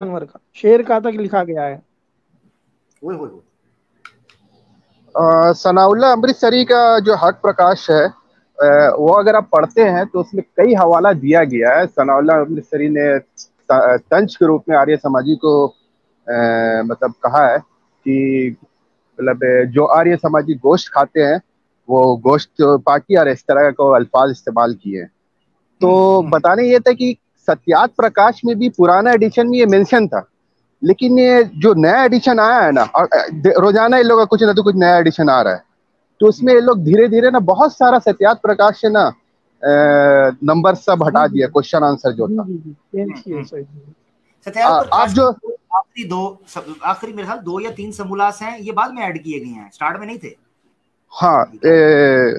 जानवर का, शेर का तक लिखा गया है। ओए होए होए। सनाउल्लाह अमृतसरी का जो हक प्रकाश है, वो अगर आप पढ़ते हैं तो उसमें कई हवाला दिया गया है। सनाउल्लाह अमृतसरी ने तंज के रूप में आर्य समाजी को मतलब कहा है कि मतलब जो आर्य समाजी गोश्त खाते हैं वो गोश्त पार्टी और इस तरह को अल्फाज इस्तेमाल किए हैं। तो बताने ये था कि सत्यात प्रकाश में भी पुराना एडिशन में ये मेंशन था, लेकिन ये जो नया एडिशन आया है ना, और रोजाना इन लोगों का कुछ ना तो कुछ नया एडिशन आ रहा है, तो उसमें ये लोग धीरे धीरे ना बहुत सारा सत्यात प्रकाश से ना नंबर सब हटा दिया, क्वेश्चन आंसर जो था। सत्यात आप प्रकाश जो आखिरी मेरे ख्याल 2 या 3 समूलास हैं, ये बाद में ऐड किए गए हैं, स्टार्ट में नहीं थे। हाँ,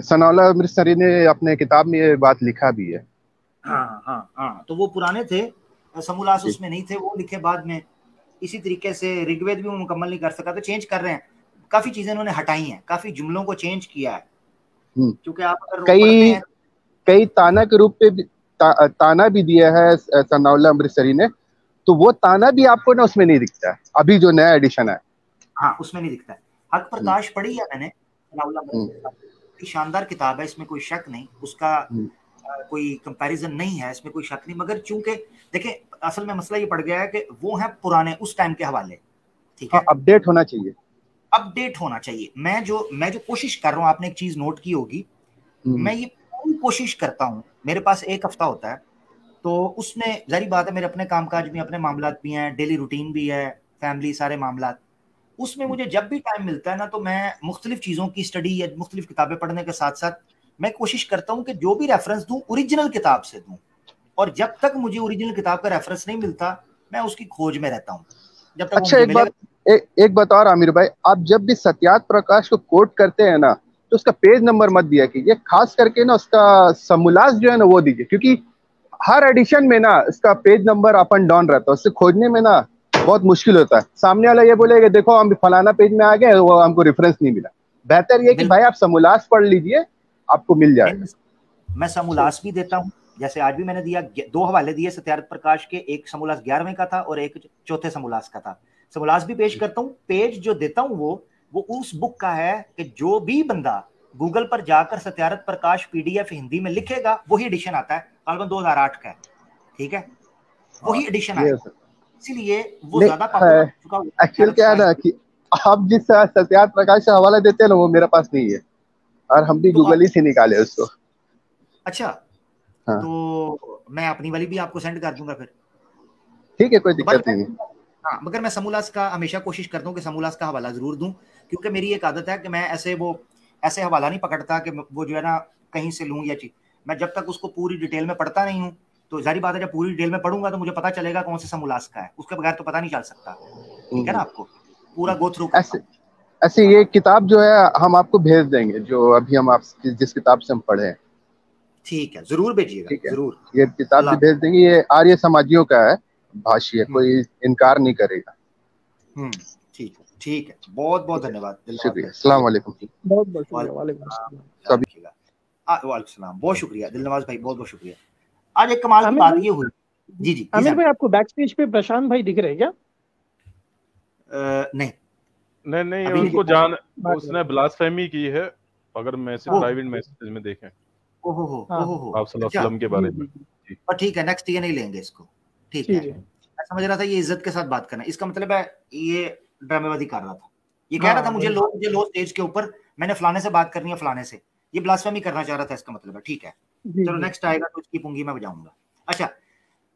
सनाउल्लाह अमृतसरी ने अपने किताब में ये बात लिखा भी है। हाँ हाँ हाँ, तो वो पुराने थे समूलास, उसमें नहीं थे, वो लिखे बाद में। इसी तरीके से ऋग्वेद भी वो मुकम्मल नहीं कर सका तो चेंज कर रहे हैं, काफी चीजें उन्होंने हटाई हैं, काफी जुमलों को चेंज किया है। क्योंकि आप अगर पढ़ते हैं कई ताना के रूप पे भी ताना भी दिया है सनाउल्लाह अमृतसरी ने, तो वो ताना भी आपको ना उसमें नहीं दिखता है, अभी जो नया एडिशन है। हाँ, उसमें नहीं दिखता है। हक प्रकाश पढ़ी है मैंने, सनाउल्लाह अमृतसरी शानदार किताब है, इसमें कोई शक नहीं, उसका कोई कंपैरिजन नहीं है, इसमें कोई शक नहीं। मगर चूंकि देखिए असल में मसला ये पड़ गया है कि वो है पुराने उस टाइम के हवाले, ठीक है, अपडेट होना चाहिए, अपडेट होना चाहिए। मैं जो कोशिश कर रहा हूँ, आपने एक चीज नोट की होगी, मैं ये पूरी कोशिश करता हूँ, मेरे पास एक हफ्ता होता है, तो उसमें जारी बात है मेरे अपने कामकाज भी, अपने मामलात भी हैं, डेली रूटीन भी है, फैमिली, सारे मामलात, उसमें मुझे जब भी टाइम मिलता है ना, तो मैं मुख्तलिफ चीज़ों की स्टडी या मुख्तलिफ किताबें पढ़ने के साथ साथ मैं कोशिश करता हूँ कि जो भी रेफरेंस दूँ ओरिजिनल किताब से दूँ, और जब तक मुझे ओरिजिनल किताब का रेफरेंस नहीं मिलता मैं उसकी खोज में रहता हूँ, जब तक अच्छा, एक बात और आमिर भाई, आप जब भी सत्यात प्रकाश को कोट करते हैं ना, तो उसका पेज नंबर मत दिया कीजिए, खास करके ना उसका समूलास जो है ना वो दीजिए, क्योंकि हर एडिशन में ना इसका page number up and down रहता है, उससे खोजने में ना बहुत मुश्किल होता है। सामने वाला ये बोलेगा देखो हम फलाना पेज में आ गए, वो हमको रेफरेंस नहीं मिला। बेहतर ये कि भाई आप समूलास पढ़ लीजिए, आपको मिल जाएगा। मैं समूलास भी देता हूँ, जैसे आज भी मैंने दिया, 2 हवाले दिए सत्यात प्रकाश के, एक समूलास 11वें का था और एक चौथे समूलास का था। समूलास भी पेश करता हूँ, पेज जो देता हूँ वो उस बुक का है कि जो भी बंदा गूगल पर जाकर सत्यात प्रकाश पीडीएफ हिंदी में लिखेगा वही एडिशन आता है, करीबन 2008 का है, ठीक है, वही एडिशन आएगा, इसीलिए वो ज्यादा पॉपुलर हो चुका है। एक्चुअल क्या है ना कि आप जिस सत्यात प्रकाश का हवाला देते हैं ना, वो मेरे पास नहीं है, और हम भी गूगल ही से निकाले उसको। अच्छा, हाँ, तो मैं अपनी वाली भी आपको सेंड कर दूंगा फिर, ठीक है, कोई दिक्कत नहीं है। हाँ, मगर मैं समूलास का हमेशा कोशिश करता हूँ कि समूलास का हवाला जरूर दूं, क्योंकि मेरी एक आदत है कि मैं ऐसे हवाला नहीं पकड़ता कि वो जो है ना कहीं से लूं या चीज, मैं जब तक उसको पूरी डिटेल में पढ़ता नहीं हूँ, तो जारी बात है जब पूरी डिटेल में पढ़ूंगा तो मुझे पता चलेगा कौन से समूलास का है, उसके बगैर तो पता नहीं चल सकता, ठीक है ना, आपको पूरा गो थ्रू करता हूँ। ऐसे ये किताब जो है हम आपको भेज देंगे, जो अभी हम आप जिस किताब से हम पढ़े हैं। ठीक है, जरूर भेजिएगा, ठीक है, जरूर, ये किताब भी भेज देंगे, ये आर्य समाजियों का है भाष्य, कोई इनकार नहीं करेगा। ठीक है, ठीक है, बहुत बहुत धन्यवाद, शुक्रिया, अस्सलाम वालेकुम। बहुत बहुत शुक्रिया, वालेकुम सलाम, बहुत शुक्रिया दिलनवाज भाई, बहुत बहुत शुक्रिया। आज एक कमाल की बात ये हुई, जी जी आमिर भाई, आपको बैक स्टेज पे प्रशांत भाई दिख रहे हैं क्या? नहीं नहीं, उनको जान, उसने ब्लास्फेमी की है, अगर मैसेज प्राइवेट मैसेज में देखें ओहो आप सल्लल्लाहु अलैहि वसल्लम के बारे में, पर ठीक है, नेक्स्ट ये नहीं लेंगे इसको, ठीक है, मैं समझ रहा था ये इज्जत के साथ बात करना, इसका मतलब है ये ड्रामेबाजी कर रहा था, ये कह रहा था मुझे लो स्टेज के ऊपर, मैंने फलाने से बात करनी है, फलाने से, ये ब्लास्फेमी करना चाह रहा था, इसका मतलब है, ठीक है, चलो नेक्स्ट आएगा तो उसकी पुंगी मैं बजाऊंगा। अच्छा,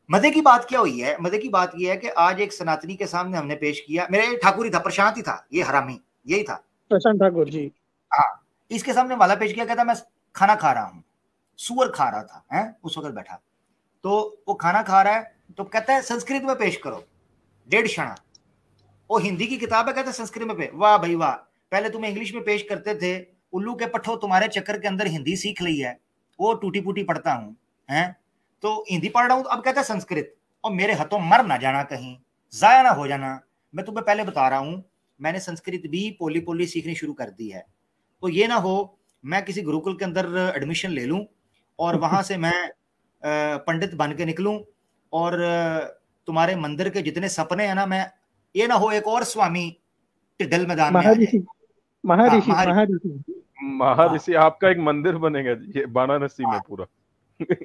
मजे की बात क्या हुई है, मजे की बात यह है कि आज एक सनातनी के सामने हमने पेश किया, मेरे ठाकुर ही था, प्रशांत ही था, ये हरामी यही था, प्रशांत ठाकुर जी, हाँ, इसके सामने वाला पेश किया, कहता मैं खाना खा रहा हूँ, सुअर खा रहा था, हैं उस वक्त बैठा, तो वो खाना खा रहा है, तो कहता है संस्कृत में पेश करो, 1.5 क्षण, वो हिंदी की किताब है, कहता है संस्कृत में वाह भाई वाह, पहले तुम्हें इंग्लिश में पेश करते थे, उल्लू के पट्ठो, तुम्हारे चक्कर के अंदर हिंदी सीख ली है, वो टूटी फूटी पढ़ता हूँ, हैं तो हिंदी पढ़ रहा हूँ, तो अब कहता है संस्कृत, और मेरे हाथों मर ना जाना कहीं, जाया ना हो जाना, मैं तुम्हें पहले बता रहा हूँ मैंने संस्कृत भी पोली पोली सीखनी शुरू कर दी है, तो ये ना हो मैं किसी गुरुकुल के अंदर एडमिशन ले लूं और वहां से मैं पंडित बन के निकलूं और तुम्हारे मंदिर के जितने सपने हैं ना, मैं ये ना हो एक और स्वामी टिड्डल मैदान में आ महर्षि जाए। महर्षि हाँ, महर्षि महर्षि आपका एक मंदिर बनेगा ये वाराणसी में पूरा।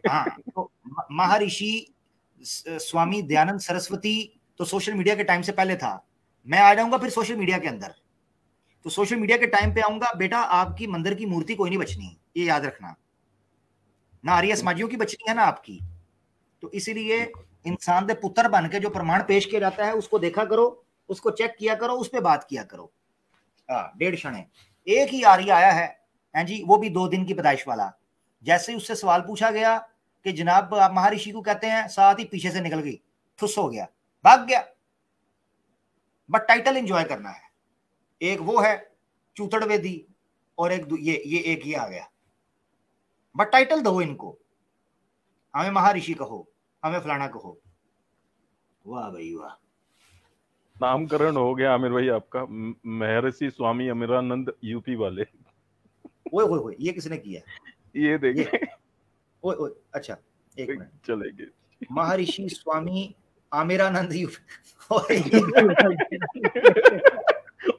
हाँ, तो महर्षि स्वामी दयानंद सरस्वती तो सोशल मीडिया के टाइम से पहले था। मैं आ जाऊंगा फिर सोशल मीडिया के अंदर, तो सोशल मीडिया के टाइम पे आऊंगा, बेटा आपकी मंदिर की मूर्ति कोई नहीं बचनी, ये याद रखना, ना आर्य समाजियों की बचनी है ना आपकी। तो इसीलिए इंसान दे पुत्र बन के जो प्रमाण पेश किया जाता है उसको देखा करो, उसको चेक किया करो, उस पर बात किया करो। 1.5 क्षण एक ही आर्य आया है जी, वो भी 2 दिन की पैदाइश वाला। जैसे ही उससे सवाल पूछा गया कि जनाब आप महर्षि को कहते हैं, साथ ही पीछे से निकल गई, ठुस हो गया, भाग गया। बट टाइटल एंजॉय करना है। एक वो है चूतड़ वेदी और एक ये एक ये आ गया, बट टाइटल दो इनको, हमें महर्षि कहो, हमें फलाना कहो। वाह भाई वाह, नामकरण हो गया आमिर भाई आपका, महर्षि स्वामी अमीरानंद यूपी वाले। ओए ये किसने किया? ये देखिए, ओए अच्छा एक मिनट चलेंगे। महर्षि स्वामी आमिरानंद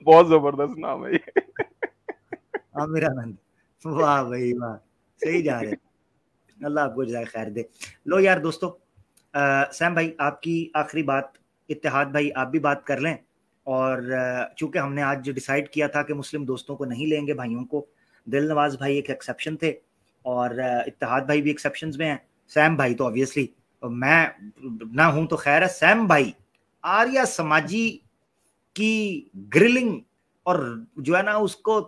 बहुत जबरदस्त नाम है ये, आमिरानंद। वाह भाई वाह, सही जा रहे, अल्लाह आपको जज़ाए खैर दे। लो यार दोस्तों, सैम भाई आपकी आखिरी बात, इत्तेहाद भाई आप भी बात कर लें। और चूंकि हमने आज जो डिसाइड किया था कि मुस्लिम दोस्तों को नहीं लेंगे, भाइयों को, दिल नवाज भाई एक एक्सेप्शन थे और इत्तेहाद भाई भी एक्सेप्शंस में हैं। सैम भाई तो ऑब्वियसली, मैं ना हूं तो खैर है, सैम भाई आर्या समाजी की ग्रिलिंग और जो है ना उसको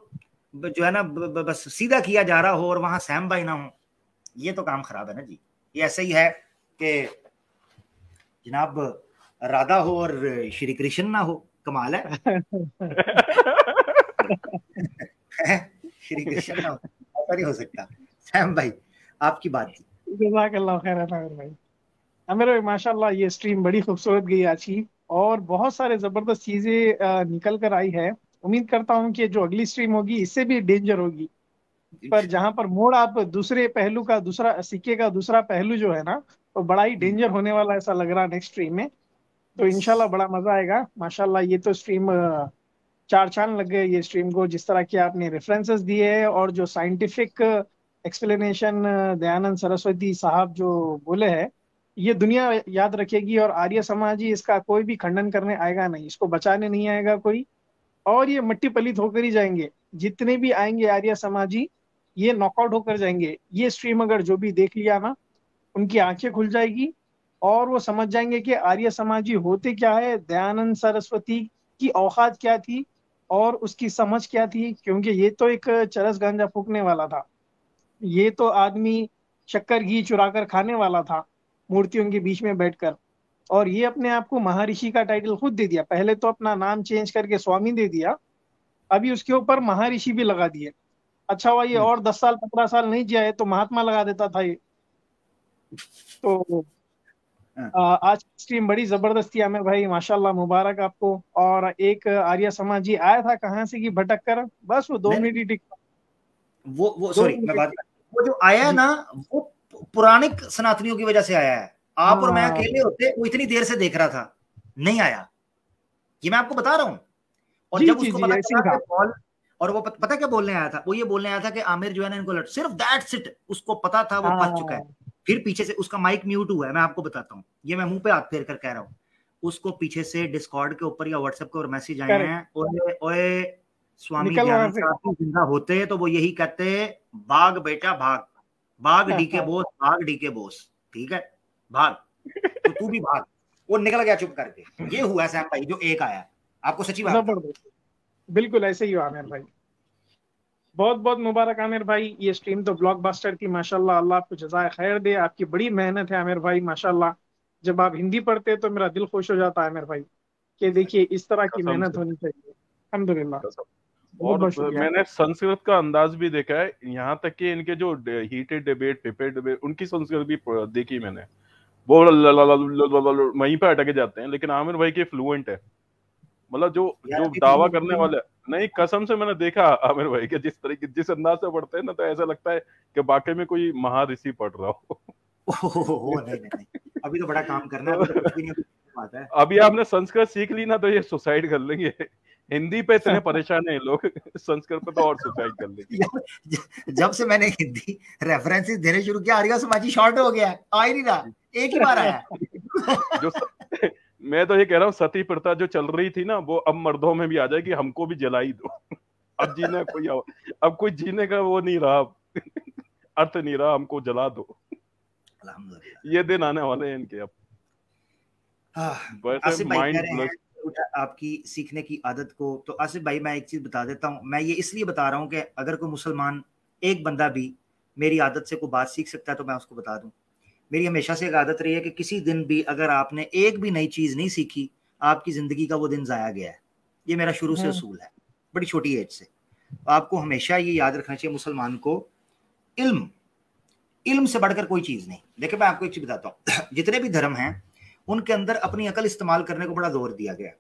जो है ना बस सीधा किया जा रहा हो और वहां सैम भाई ना हो, ये तो काम खराब है ना जी। ये ऐसे ही है कि जनाब राधा हो और श्री कृष्ण ना हो, कमाल है। श्री कृष्ण ना हो, ऐसा नहीं हो सकता। सैम भाई आपकी बात थी। जज़ाकल्लाह खैरन आमिर भाई। आमिर भाई माशाल्लाह ये स्ट्रीम बड़ी खूबसूरत गई आज की, और बहुत सारे जबरदस्त चीजें निकल कर आई है। उम्मीद करता हूँ कि जो अगली स्ट्रीम होगी इससे भी डेंजर होगी, पर जहां पर मोड़ आप दूसरे पहलू का, दूसरा सिक्के का दूसरा पहलू जो है ना, तो बड़ा ही डेंजर होने वाला ऐसा लग रहा है नेक्स्ट स्ट्रीम में। तो इंशाल्लाह बड़ा मजा आएगा। माशाल्लाह ये तो स्ट्रीम 4 चांद लग गए ये स्ट्रीम को, जिस तरह के आपने रेफरेंसेस दिए हैं और जो साइंटिफिक एक्सप्लेनेशन दयानंद सरस्वती साहब जो बोले हैं, ये दुनिया याद रखेगी। और आर्य समाजी इसका कोई भी खंडन करने आएगा नहीं, इसको बचाने नहीं आएगा कोई, और ये मट्टी पलीत होकर ही जाएंगे। जितने भी आएंगे आर्य समाजी ये नॉकआउट होकर जाएंगे। ये स्ट्रीम अगर जो भी देख लिया ना, उनकी आंखें खुल जाएगी और वो समझ जाएंगे कि आर्य समाजी होते क्या है, दयानंद सरस्वती की औकात क्या थी और उसकी समझ क्या थी। क्योंकि ये तो एक चरस गांजा फूकने वाला था, ये तो आदमी शक्कर घी चुरा कर खाने वाला था मूर्तियों के बीच में बैठकर, और ये अपने आप को महर्षि का टाइटल खुद दे दिया। पहले तो अपना नाम चेंज करके स्वामी दे दिया, अभी उसके ऊपर महर्षि भी लगा दिए। अच्छा हुआ ये और 10 साल 15 साल नहीं जिया है तो महात्मा लगा देता था ये। तो आज की स्ट्रीम बड़ी जबरदस्त थी आमिर भाई, माशाल्लाह मुबारक आपको। और एक आर्य समाजी आया था कहाँ से कि भटक कर, बस वो 2 मिनट ही टिका। वो सॉरी मैं बात, वो जो आया है ना वो पुराने सनातनियों की वजह से आया है। आप और मैं अकेले होते, वो इतनी देर से देख रहा था, नहीं आया, ये मैं आपको बता रहा हूँ। और जब उसको पता चला कि बॉल, और वो पता क्या बोलने आया था, वो ये बोलने आया था कि आमिर जो है ना इनको लड़, सिर्फ दैट्स इट, उसको पता था वो फंस चुका है। फिर पीछे से उसका माइक म्यूट हुआ है, मैं आपको बताता हूँ, ये मैं मुंह पे हाथ फेर कर कह रहा हूँ। उसको पीछे से डिस्कॉर्ड के ऊपर या व्हाट्सएप के ऊपर मैसेज आए हैं, ओए स्वामी दयानंद साहब जिंदा होते तो वो यही कहते, भाग बेटा भाग, भाग डीके बोस, भाग डीके बोस, ठीक है भाग, तो तू भी भाग। वो निकल गया चुप करके। ये हुआ सैम भाई जो एक आया, आपको सच्ची बात, बिल्कुल ऐसे ही हुआ आमिर भाई। बहुत बहुत मुबारक आमिर भाई, ये स्ट्रीम तो ब्लॉकबस्टर थी माशाल्लाह। अल्लाह आपको जज़ाए खैर दे, आपकी बड़ी मेहनत है आमिर भाई माशाल्लाह। जब आप हिंदी पढ़ते तो मेरा दिल खुश हो जाता है आमिर भाई कि देखिए इस तरह की मेहनत होनी चाहिए। अल्हम्दुलिल्लाह। और मैंने संस्कृत का अंदाज भी देखा है, यहाँ तक कि इनके जो हीटेड डिबेट, पिपेट डिबेट, उनकी संस्कृत भी देखी मैंने, वो वहीं पे अटके जाते हैं, लेकिन आमिर भाई के फ्लुएंट है। मतलब जो दावा करने वाले, नहीं कसम से मैंने देखा आमिर भाई के जिस तरीके, जिस अंदाज से पढ़ते हैं ना, तो ऐसा लगता है कि वाकई में कोई महर्षि पढ़ रहा हो। नहीं, अभी तो बड़ा काम करना है, अभी तो कुछ भी नहीं, बात है। अभी आपने संस्कृत सीख ली ना तो ये सुसाइड कर लेंगे। हिंदी पे इतने परेशान है लोग, संस्कृत पे तो और सुसाइड कर लेंगे। जब से मैंने हिंदी रेफरेंसेस देने शुरू किया, आर्या समाजी शॉर्ट हो गया, आ ही नहीं रहा, एक ही बार आया। जो मैं तो ये कह रहा हूँ, सती प्रथा जो चल रही थी ना, वो अब मर्दों में भी आ जाएगी, हमको भी जला ही दो। अब जीने कोई, अब कोई जीने का वो नहीं रहा, अर्थ नहीं रहा, हमको जला दो। ये दिन आने वाले हैं इनके अब। आसिफ भाई कह रहे हैं आपकी सीखने की आदत को, तो आसिफ भाई मैं एक चीज बता देता हूँ, मैं ये इसलिए बता रहा हूँ कि अगर कोई मुसलमान एक बंदा भी मेरी आदत से कोई बात सीख सकता है तो मैं उसको बता दूं। मेरी हमेशा से एक आदत रही है कि किसी दिन भी अगर आपने एक भी नई चीज नहीं सीखी, आपकी जिंदगी का वो दिन जाया गया है। ये मेरा शुरू से उसूल है, बड़ी छोटी एज से। आपको हमेशा ये याद रखना चाहिए मुसलमान को, इल्म से बढ़कर कोई चीज नहीं। देखिए मैं आपको एक चीज बताता हूँ, जितने भी धर्म हैं उनके अंदर अपनी अकल इस्तेमाल करने को बड़ा जोर दिया गया,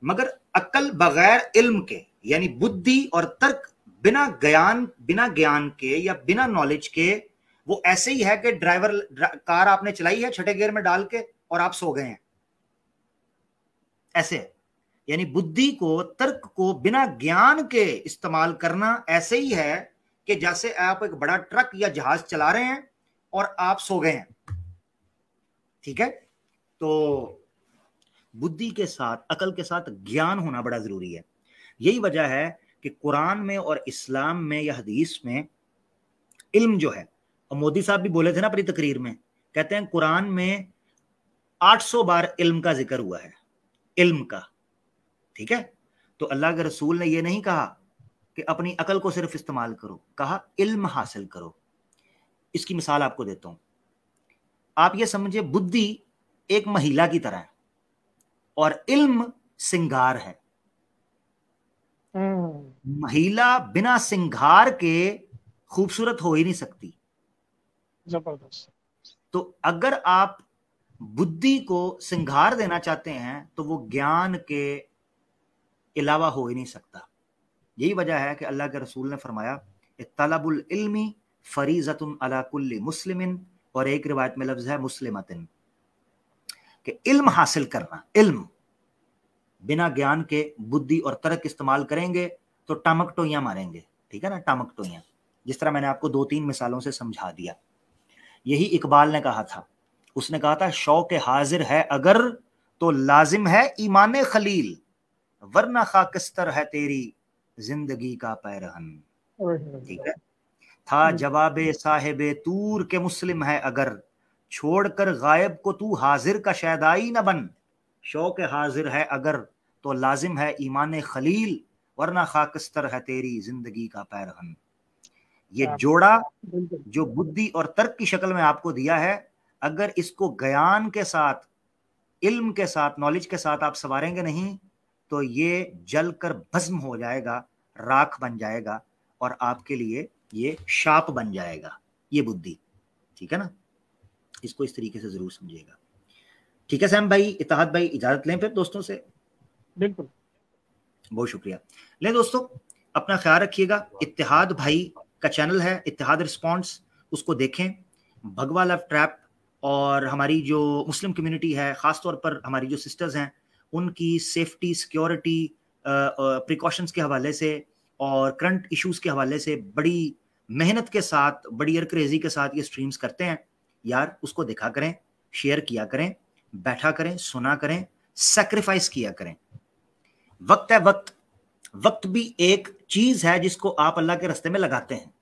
मगर अकल बगैर इल्म के, यानी बुद्धि और तर्क बिना ज्ञान के या बिना नॉलेज के, वो ऐसे ही है कि कार आपने चलाई है छठे गियर में डाल के और आप सो गए हैं, ऐसे। यानी बुद्धि को, तर्क को बिना ज्ञान के इस्तेमाल करना ऐसे ही है कि जैसे आप एक बड़ा ट्रक या जहाज चला रहे हैं और आप सो गए हैं। ठीक है, तो बुद्धि के साथ, अकल के साथ ज्ञान होना बड़ा जरूरी है। यही वजह है कि कुरान में और इस्लाम में या हदीस में इल्म जो है, और मोदी साहब भी बोले थे ना अपनी तकरीर में, कहते हैं कुरान में 800 बार इल्म का जिक्र हुआ है, इल्म का। ठीक है, तो अल्लाह के रसूल ने यह नहीं कहा कि अपनी अकल को सिर्फ इस्तेमाल करो, कहा इल्म हासिल करो। इसकी मिसाल आपको देता हूं। आप ये समझिए, बुद्धि एक महिला की तरह है और इल्म सिंगार है। महिला बिना सिंगार के खूबसूरत हो ही नहीं सकती। जबरदस्त। तो अगर आप बुद्धि को सिंगार देना चाहते हैं तो वो ज्ञान के अलावा हो ही नहीं सकता। यही वजह है कि अल्लाह के रसूल ने फरमाया, तलबुल इल्मी फरीज़तुन अला कुल्ली मुस्लिमिन, और एक रिवायत में लफ्ज है मुस्लिमतिन, कि इल्म हासिल करना, इल्म बिना ज्ञान के बुद्धि और तर्क इस्तेमाल करेंगे तो टामक टोइयां मारेंगे। ठीक है ना, टामक टोइयां, जिस तरह मैंने आपको 2-3 मिसालों से समझा दिया। यही इकबाल ने कहा था, उसने कहा था, शौक हाजिर है अगर तो लाजिम है ईमान खलील, वरना खाकिस्तर है तेरी जिंदगी का पैरहन। ठीक है, था जवाबे साहिबे तूर के मुस्लिम है अगर, छोड़कर गायब को तू हाजिर का शैदाई न बन। शौक हाजिर है अगर तो लाजिम है ईमान खलील, वरना खाकिस्तर है तेरी जिंदगी का पैरहन। ये जोड़ा जो बुद्धि और तर्क की शक्ल में आपको दिया है, अगर इसको ज्ञान के साथ, इल्म के साथ, नॉलेज के साथ आप संवारेंगे नहीं तो ये जलकर भस्म हो जाएगा, राख बन जाएगा और आपके लिए ये शाप बन जाएगा, ये बुद्धि। ठीक है ना, इसको इस तरीके से जरूर समझिएगा। ठीक है सैम भाई, इत्तेहाद भाई, इजाजत लें फिर दोस्तों से। बिल्कुल, बहुत शुक्रिया। ले दोस्तों, अपना ख्याल रखिएगा। इत्तेहाद भाई का चैनल है इत्तेहाद रिस्पॉन्स, उसको देखें। भगवा लव ट्रैप और हमारी जो मुस्लिम कम्युनिटी है, खासतौर पर हमारी जो सिस्टर्स हैं, उनकी सेफ्टी, सिक्योरिटी, प्रिकॉशंस के हवाले से और करंट इश्यूज के हवाले से बड़ी मेहनत के साथ, बड़ी एयरक्रेजी के साथ ये स्ट्रीम्स करते हैं। यार उसको देखा करें, शेयर किया करें, बैठा करें, सुना करें, सैक्रिफाइस किया करें। वक्त है, वक्त भी एक चीज है जिसको आप अल्लाह के रास्ते में लगाते हैं।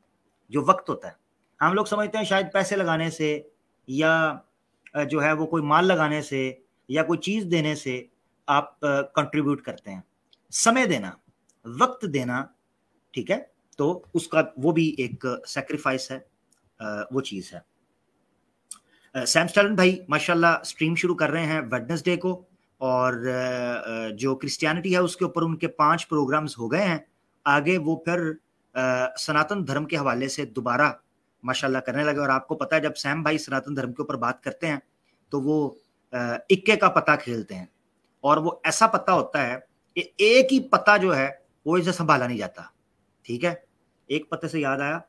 जो वक्त होता है, हम लोग समझते हैं शायद पैसे लगाने से या जो है वो कोई माल लगाने से या कोई चीज देने से आप कंट्रीब्यूट करते हैं। समय देना, वक्त देना, ठीक है, तो उसका वो भी एक सैक्रिफाइस है, वो चीज है। सैम स्टैलिन भाई माशाल्लाह स्ट्रीम शुरू कर रहे हैं वेडनेसडे को, और जो क्रिश्चियनिटी है उसके ऊपर उनके 5 प्रोग्राम्स हो गए हैं। आगे वो फिर सनातन धर्म के हवाले से दोबारा माशाल्लाह करने लगे। और आपको पता है, जब सैम भाई सनातन धर्म के ऊपर बात करते हैं तो वो इक्के का पता खेलते हैं, और वो ऐसा पता होता है कि एक ही पता जो है वो इसे संभाला नहीं जाता। ठीक है, एक पते से याद आया,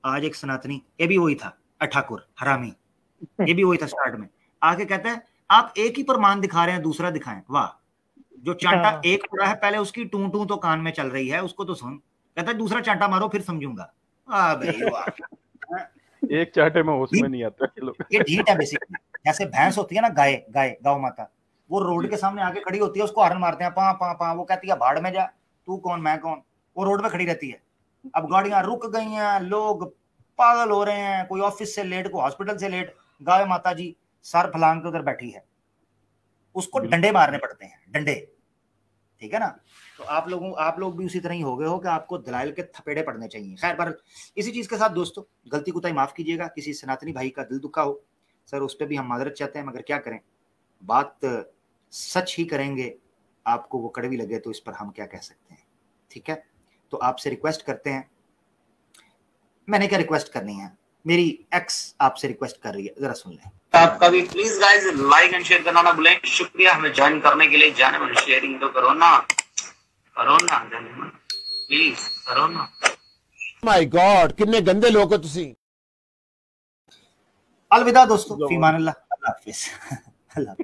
आज एक सनातनी, ये भी वही था, ठाकुर हरामी, ये भी वही था स्टार्ट में, आके कहता है आप एक ही परमान दिखा रहे हैं, दूसरा दिखाएं। वाह, जो चांटा हाँ। एक पड़ा है, पहले उसकी टू टू तो कान में चल रही है, उसको तो सुन, कहता है दूसरा चांटा मारो फिर समझूंगा। वाह भाई वाह। एक चाटे में होश में नहीं आता ये लोग। ये ढीठ है बेसिकली। जैसे भैंस होती है ना, गाय, गौ माता, वो रोड के सामने आके खड़ी होती है, उसको हॉर्न मारते हैं, पा पा पा, वो कहती है भाड़ में जा, तू कौन मैं कौन, वो रोड पे खड़ी रहती है। अब गाड़ियां रुक गई हैं, लोग पागल हो रहे हैं, कोई ऑफिस से लेट, कोई हॉस्पिटल से लेट, गाय माता जी सर फलांग के उधर बैठी है, उसको डंडे मारने पड़ते हैं, डंडे, ठीक है ना। तो आप लोग भी उसी तरह ही हो गए हो कि आपको दलाइल के थपेड़े पड़ने चाहिए। खैर, पर इसी चीज के साथ दोस्तों, गलती कुताई माफ कीजिएगा, किसी सनातनी भाई का दिल दुखा हो सर, उस पर भी हम माजरत चाहते हैं, मगर क्या करें, बात सच ही करेंगे, आपको वो कड़वी लगे तो इस पर हम क्या कह सकते हैं, ठीक है। तो आपसे रिक्वेस्ट करते हैं, मैंने क्या रिक्वेस्ट करनी है, मेरी एक्स आपसे रिक्वेस्ट कर रही है, जरा सुन लें। आपका भी please guys like and share करना ना भूलें। शुक्रिया हमें ज्वाइन करने के लिए। जाने में शेयरिंग तो करो ना प्लीज करो ना। माय गॉड, कितने गंदे लोग हो तुसी। अलविदा दोस्तों, फीमान अल्लाह, अल्लाह हाफिज। अल्लाह।